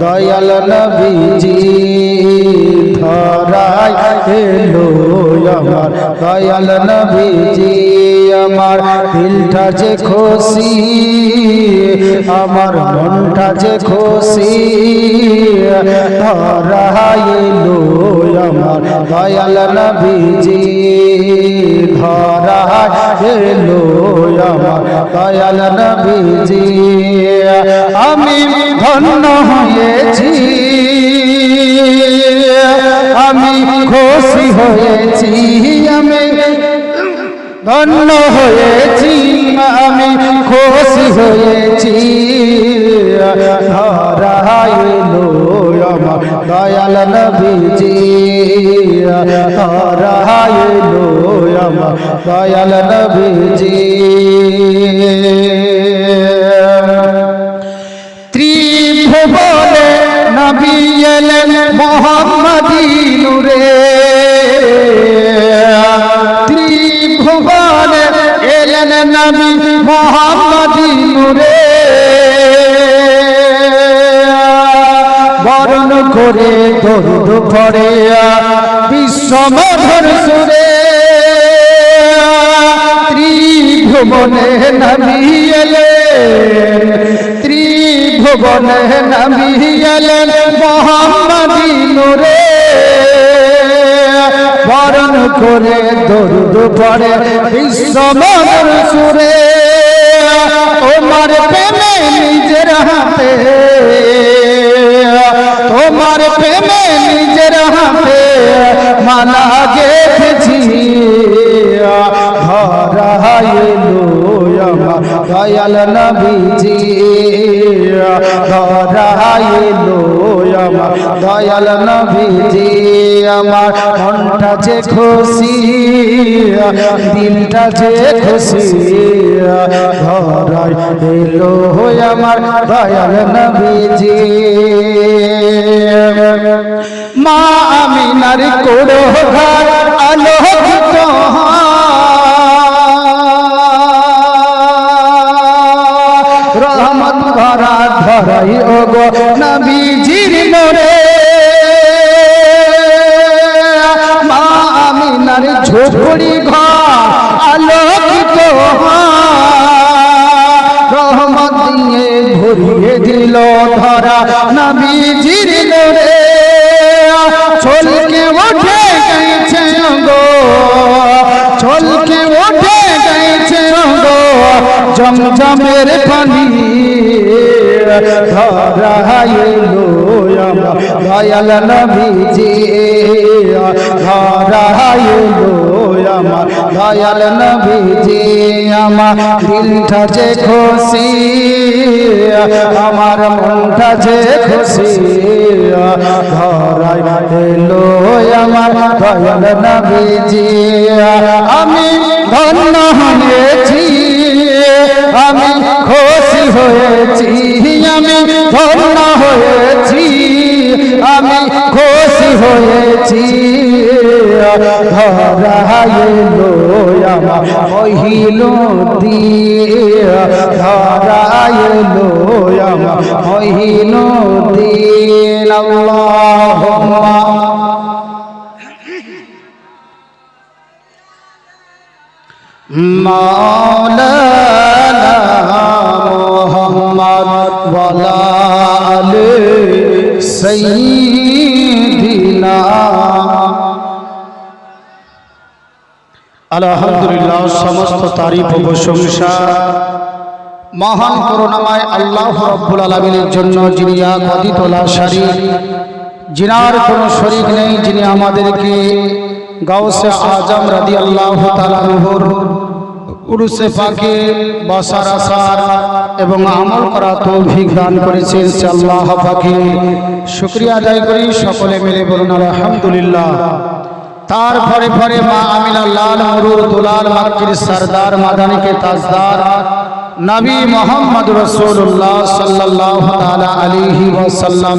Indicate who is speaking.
Speaker 1: দয়াল নবীজি ধরায় এলো আমার দয়াল নবীজি আমার দিলটা যে খুশি আমার মনটা যে খুশি ধরায় এলো আমার দয়াল নবীজি ধরায় এলো আমার দয়াল নবীজি আমি ধন্য হয়েছি আমি খুশি হয়েছি আমি ধন্য হয়েছি আমি খুশি হয়েছি ধরায় এলো আমার দয়াল নবীজি ধরায় এলো আমার দয়াল নবীজি ত্রিভুবনে নবী এলেন মোহাম্মদী নূরে ত্রিভুবনে এলেন নবী মোহাম্মদী নূরে বরণ করে দরুদ পড়ে বিশ্বমধুর সুরে ত্রিভুবনে নবী এলেন ত্রিভুবনে নবী এলেন মোহাম্মদী নূরে বরণ করে দরুদ পড়ে বিশ্বমধুর সুরে তোমার প্রেমে নিজের হাতে তোমার প্রেমে নিজের হাতে মালা গেঁথেছি ধরায় এলো আমার দয়াল নবীজি ধরায় এলো আমার দয়াল নবীজি আমার মনটা যে খুশি দিলটা যে খুশি ধরায় এলো আমার দয়াল নবীজি মা আমিনার কোড়ো ঘর আলোকিত রহমত ভরা ধরাই ওগো নবীজির মোরে মা আমিনার ঝুপড়ি ঘর আলোকিত রহমত দিয়ে ভরিয়ে দিল ধরা নবীজির মোরে ছলকে ওঠে গেছে গো ছলকে ওঠে গেছে গো জমজমের পানি ধরায় এলো আমার দয়াল নবীজি ধরায় এলো আমার দয়াল নবীজি আমার দিলটা যে খুশি আমার মনটা যে খুশি ধরায় এলো আমার দয়াল নবীজি আমি ধন্য হয়েছি আমি খুশি হয়েছি আমি ধন্য হয়েছি আমি খুশি হয়েছি ধরায় এলো আমার মহিল দিয়ে ধরায় এলো আমার মহিল দিন আল্লাহুম্মা মাওলানা মুহাম্মদ ওয়ালা আলি সাইয়্যিদিনা আলহামদুলিল্লাহ সমস্ত তারিফ ও প্রশংসা মহান করুণাময় আল্লাহ রাব্বুল আলামিনের জন্য যিনি অদ্বিত লাশারীক जिनार कोनो शरीक नहीं जिन्हें আমাদেরকে গাউসে আজম রাদিয়াল্লাহু তাআলা আনহুর উরুসে পাকে বসার আসার এবং আমল করা তৌফিক দান করেছেন সে আল্লাহ পাকে শুকরিয়া আদায় করি সকলে মিলে বলুন আলহামদুলিল্লাহ। तार फरे फरे माँ आमिना लाल मरूर दुलाल मक्किर सरदार मादानी के ताजदार नबी मोहम्मद रसूलुल्लाह सल्लल्लाहु ताला अलैहि वसल्लम